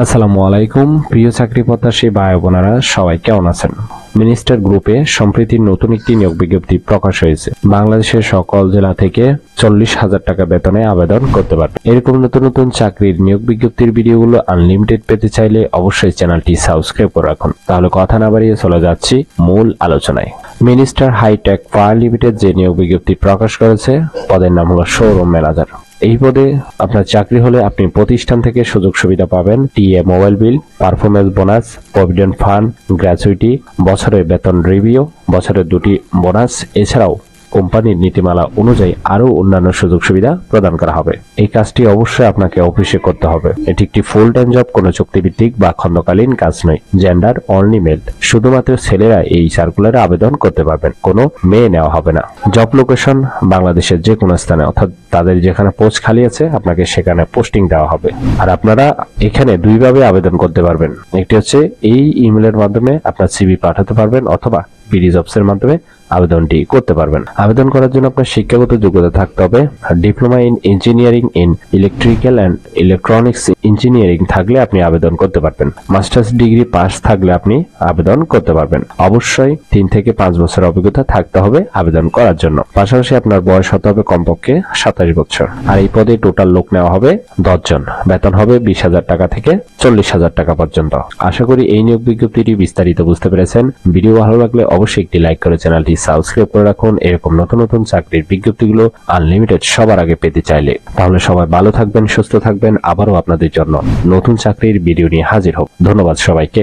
আসসালামু আলাইকুম প্রিয় চাকরি প্রত্যাশী ভাই বোনেরা, সবাই কেমন আছেন? মিনিস্টার গ্রুপে সম্প্রতি নতুন একটি নিয়োগ বিজ্ঞপ্তি প্রকাশ হয়েছে। বাংলাদেশের সকল জেলা থেকে 40,000 টাকা বেতনে আবেদন করতে পারবে। এরকম নতুন নতুন চাকরির নিয়োগ বিজ্ঞপ্তির ভিডিওগুলো আনলিমিটেড পেতে চাইলে অবশ্যই চ্যানেলটি সাবস্ক্রাইব করে রাখুন। তাহলে কথা না বাড়িয়ে চলে যাচ্ছি মূল আলোচনায়। মিনিস্টার হাইটেক ফায়ার লিমিটেড যে নিয়োগ বিজ্ঞপ্তি প্রকাশ করেছে, পদের নাম হলো শোরুম ম্যানেজার। এই পদে আপনার চাকরি হলে আপনি প্রতিষ্ঠান থেকে সুযোগ সুবিধা পাবেন: TA mobile bill, performance bonus, provident fund, gratuity, বছরের বেতন রিভিউ, বছরের 2টি বোনাস, এছাড়াও কোম্পানির নীতিমালা অনুযায়ী আরো অন্যান্য সুযোগ সুবিধা প্রদান করা হবে। এই কাজটি অবশ্যই আপনাকে অফিসে করতে হবে। এটি একটি ফুল টাইম জব, কোনো চুক্তিভিত্তিক বা খণ্ডকালীন কাজ নয়। জেন্ডার অনলি মেল, শুধুমাত্র ছেলেরা এই সার্কুলারে আবেদন করতে পারবেন, কোনো মেয়ে নেওয়া হবে না। জব লোকেশন বাংলাদেশের যে কোনো স্থানে, অর্থাৎ তাদের যেখানে পোস্ট খালি আছে আপনাকে সেখানে পোস্টিং দেওয়া হবে। আর আপনারা এখানে দুইভাবে আবেদন করতে পারবেন। একটি হচ্ছে এই ইমেলের মাধ্যমে আপনার সিভি পাঠাতে পারবেন, অথবা বিডি জবস এর মাধ্যমে আবেদনটি করতে পারবেন। আবেদন করার জন্য আপনার শিক্ষাগত যোগ্যতা থাকতে হবে। Diploma in engineering in electrical and electronics engineering থাকলে আপনি আবেদন করতে পারবেন। মাস্টার্স ডিগ্রি পাস থাকলে আপনি আবেদন করতে পারবেন। অবশ্যই 3 থেকে 5 বছর অভিজ্ঞতা থাকতে হবে আবেদন করার জন্য। পাশাপাশি আপনার বয়স হতে হবে কমপক্ষে 27 বছর। আর এই পদে টোটাল লোক নেওয়া হবে 10 জন। বেতন হবে 20,000 টাকা থেকে 40,000 টাকা পর্যন্ত। আশা করি এই নিয়োগ বিজ্ঞপ্তিটি বিস্তারিত বুঝতে পেরেছেন। ভিডিও ভালো লাগলে অবশ্যই একটি লাইক করে চ্যানেলটি সাবস্ক্রাইব করে রাখুন। এরকম নতুন নতুন চাকরির বিজ্ঞপ্তিগুলো আনলিমিটেড সবার আগে পেতে চাইলে। তাহলে সবাই ভালো থাকবেন, সুস্থ থাকবেন। আবারও আপনাদের জন্য নতুন চাকরির ভিডিও নিয়ে হাজির হব। ধন্যবাদ সবাইকে।